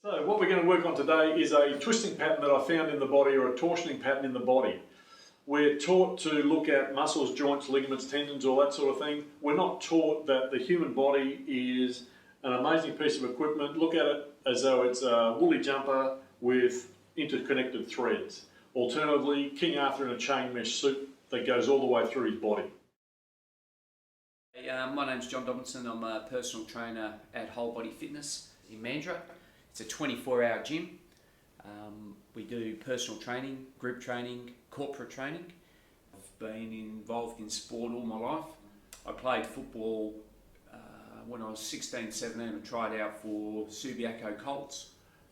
So what we're going to work on today is a twisting pattern that I found in the body, or a torsioning pattern in the body. We're taught to look at muscles, joints, ligaments, tendons, all that sort of thing. We're not taught that the human body is an amazing piece of equipment. Look at it as though it's a woolly jumper with interconnected threads. Alternatively, King Arthur in a chain mesh suit that goes all the way through his body. My name's John Dobinson. I'm a personal trainer at Whole Body Fitness in Mandurah. It's a 24-hour gym. We do personal training, group training, corporate training. I've been involved in sport all my life. I played football when I was 16, 17 and tried out for Subiaco Colts.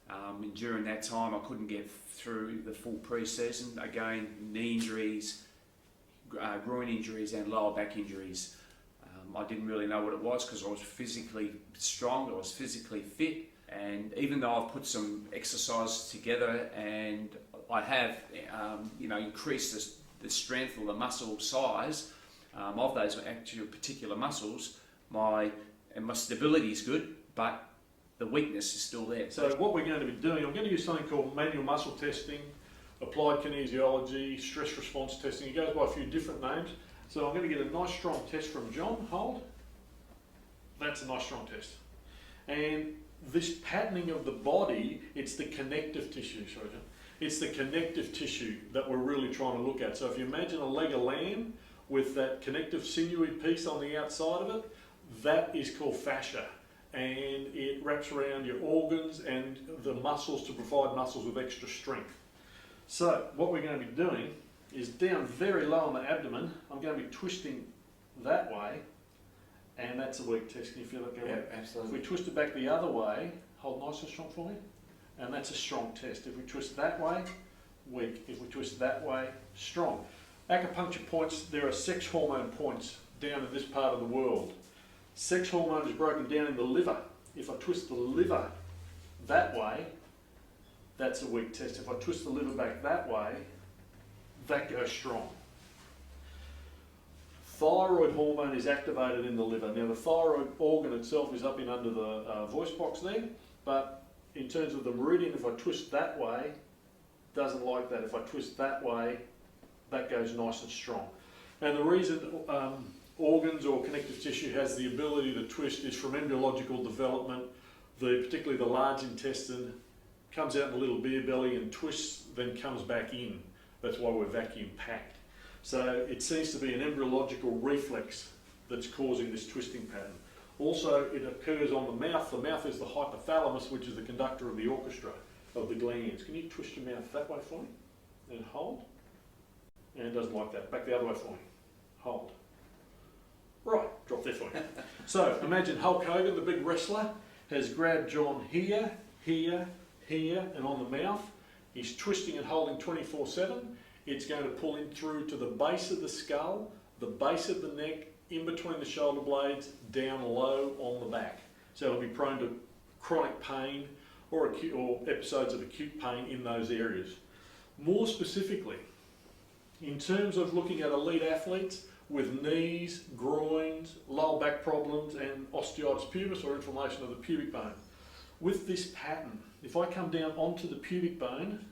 And during that time I couldn't get through the full pre-season. Again, knee injuries, groin injuries and lower back injuries. I didn't really know what it was because I was physically strong, I was physically fit, and even though I've put some exercises together and I have increased the strength or the muscle size of those actual particular muscles, my stability is good, but the weakness is still there. So what we're going to be doing, I'm going to use something called manual muscle testing, applied kinesiology, stress response testing. It goes by a few different names. So I'm going to get a nice strong test from John. Hold. That's a nice strong test. And this patterning of the body, it's the connective tissue, sorry John. It's the connective tissue that we're really trying to look at. So if you imagine a leg of lamb with that connective sinewy piece on the outside of it, that is called fascia. And it wraps around your organs and the muscles to provide muscles with extra strength. So what we're going to be doing is down very low on the abdomen. I'm going to be twisting that way, and that's a weak test. Can you feel it go? Yeah, absolutely. If we twist it back the other way, hold nice and strong for me, and that's a strong test. If we twist that way, weak. If we twist that way, strong. Acupuncture points, there are sex hormone points down in this part of the world. Sex hormone is broken down in the liver. If I twist the liver that way, that's a weak test. If I twist the liver back that way, that goes strong. Thyroid hormone is activated in the liver. Now the thyroid organ itself is up in under the voice box there, but in terms of the meridian, if I twist that way, doesn't like that. If I twist that way, that goes nice and strong. And the reason organs or connective tissue has the ability to twist is from embryological development. Particularly the large intestine comes out in the little beer belly and twists, then comes back in. That's why we're vacuum packed. So it seems to be an embryological reflex that's causing this twisting pattern. Also, it occurs on the mouth. The mouth is the hypothalamus, which is the conductor of the orchestra of the glands. Can you twist your mouth that way for me? And hold. And it doesn't like that. Back the other way for me. Hold. Right, drop there for me. So imagine Hulk Hogan, the big wrestler, has grabbed John here, here, here, and on the mouth. He's twisting and holding 24/7. It's going to pull in through to the base of the skull, the base of the neck, in between the shoulder blades, down low on the back. So it'll be prone to chronic pain or episodes of acute pain in those areas. More specifically, in terms of looking at elite athletes with knees, groins, lower back problems and osteitis pubis or inflammation of the pubic bone. With this pattern, if I come down onto the pubic bone,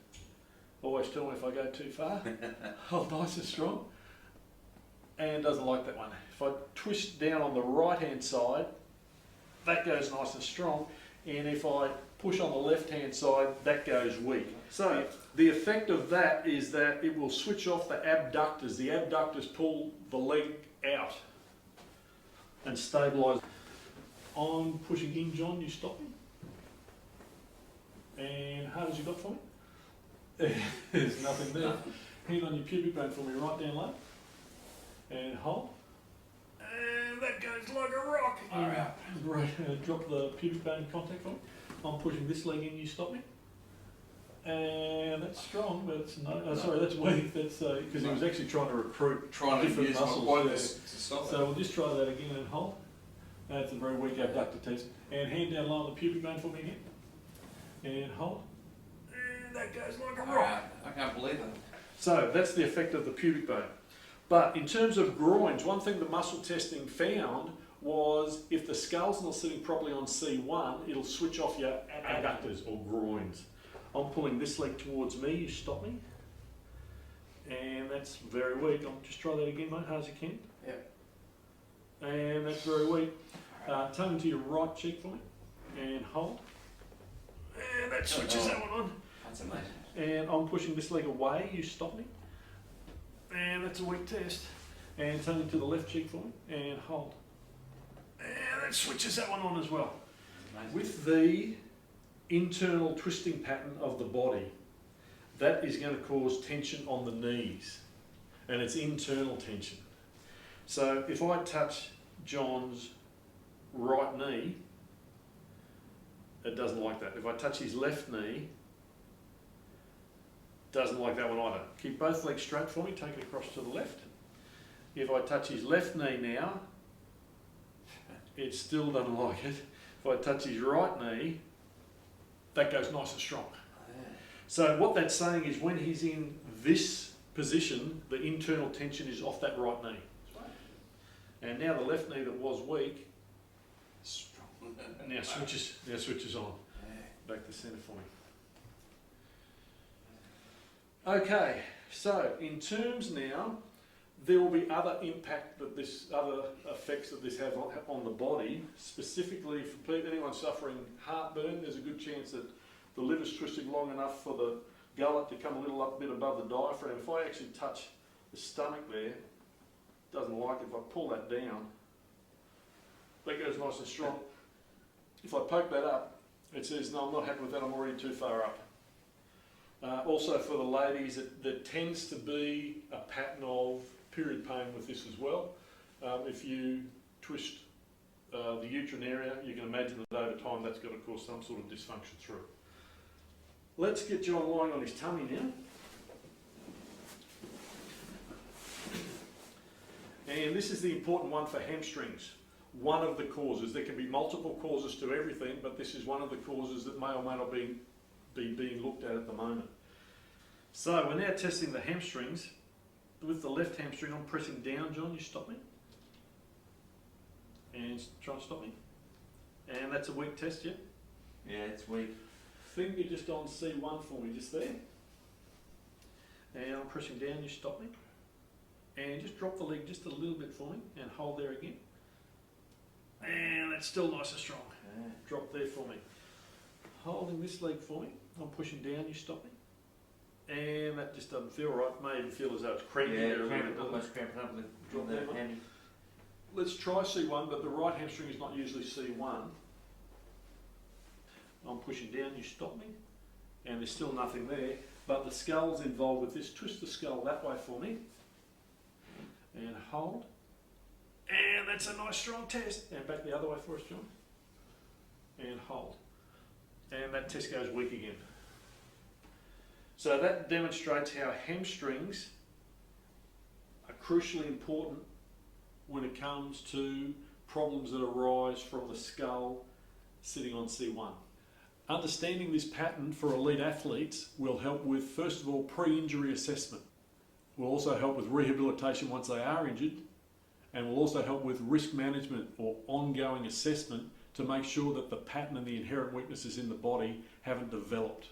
always tell me if I go too far, hold nice and strong, and doesn't like that one. If I twist down on the right hand side, that goes nice and strong, and if I push on the left hand side, that goes weak. So the effect of that is that it will switch off the abductors. The abductors pull the leg out and stabilise. I'm pushing in, John, you stop me. And how hard as you got for me? There's nothing there. Hand on your pubic bone for me, right down low. And hold. And that goes like a rock. Alright. Right, drop the pubic bone contact for me. I'm pushing this leg in, you stop me. And that's strong, but it's no. Sorry, that's weak. That's because he was actually trying to recruit different muscles. So we'll just try that again and hold. That's a very weak abductor test. And hand down low on the pubic bone for me again. And hold. And that goes like a rock. I can't believe it. So that's the effect of the pubic bone. But in terms of groins, one thing the muscle testing found was if the skull's not sitting properly on C1, it'll switch off your adductors or groins. I'm pulling this leg towards me, you stop me. And that's very weak. I'll just try that again, mate, hard as you can. Yep. And that's very weak. Turn into your right cheek for me and hold. And that switches that one on. That's amazing. And I'm pushing this leg away, you stop me. And that's a weak test. And turn into the left cheek for me and hold. And that switches that one on as well. Amazing. With the internal twisting pattern of the body, that is going to cause tension on the knees. And it's internal tension. So if I touch John's right knee, it doesn't like that. If I touch his left knee, doesn't like that one either. Keep both legs straight for me, take it across to the left. If I touch his left knee now, it still doesn't like it. If I touch his right knee, that goes nice and strong. So what that's saying is when he's in this position, the internal tension is off that right knee. And now the left knee that was weak, Strong. now switches on. Back to centre for me. Okay, so in terms now, there will be other impact that other effects that this have on the body. Specifically for anyone suffering heartburn, there's a good chance that the liver's twisted long enough for the gullet to come a little bit above the diaphragm. If I actually touch the stomach there, doesn't like it. If I pull that down, that goes nice and strong. If I poke that up, it says, no, I'm not happy with that, I'm already too far up. Also for the ladies, there tends to be a pattern of period pain with this as well. If you twist the uterine area, you can imagine that over time that's going to cause some sort of dysfunction through. Let's get John lying on his tummy now. And this is the important one for hamstrings. One of the causes. There can be multiple causes to everything, but this is one of the causes that may or may not be being looked at the moment. So we're now testing the hamstrings. With the left hamstring, I'm pressing down, John, you stop me. And try and stop me. And that's a weak test, yeah? Yeah, it's weak. Finger just on C1 for me, just there. And I'm pressing down, you stop me. And just drop the leg just a little bit for me and hold there again. And that's still nice and strong. Yeah. Drop there for me. Holding this leg for me. I'm pushing down, you stop me. And that just doesn't feel right. May even feel as though it's cramping there a little bit. Almost cramping up with Drop the there, mate. hammy. Let's try C1, but the right hamstring is not usually C1. I'm pushing down, you stop me. And there's still nothing there. But the skull's involved with this. Twist the skull that way for me. And hold. And that's a nice strong test. And back the other way for us, John. And hold. And that test goes weak again. So that demonstrates how hamstrings are crucially important when it comes to problems that arise from the skull sitting on C1. Understanding this pattern for elite athletes will help with, first of all, pre-injury assessment. Will also help with rehabilitation once they are injured, and will also help with risk management or ongoing assessment to make sure that the pattern and the inherent weaknesses in the body haven't developed.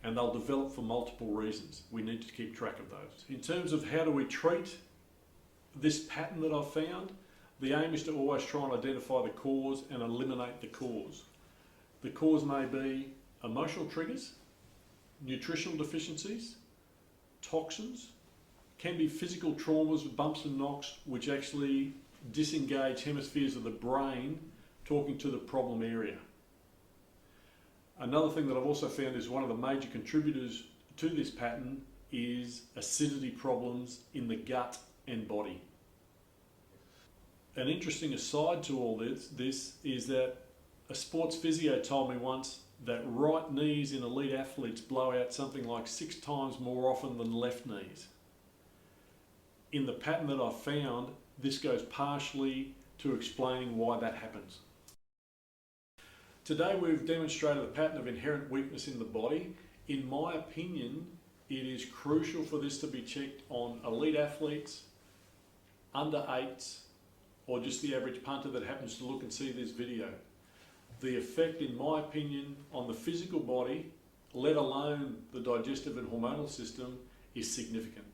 And they'll develop for multiple reasons. We need to keep track of those. In terms of how do we treat this pattern that I've found, the aim is to always try and identify the cause and eliminate the cause. The cause may be emotional triggers, nutritional deficiencies, toxins, can be physical traumas, bumps and knocks, which actually disengage hemispheres of the brain talking to the problem area. Another thing that I've also found is one of the major contributors to this pattern is acidity problems in the gut and body. An interesting aside to all this is that a sports physio told me once that right knees in elite athletes blow out something like 6 times more often than left knees. In the pattern that I've found, this goes partially to explaining why that happens. Today we've demonstrated the pattern of inherent weakness in the body. In my opinion, it is crucial for this to be checked on elite athletes, under 8s, or just the average punter that happens to look and see this video, the effect, in my opinion, on the physical body, let alone the digestive and hormonal system, is significant.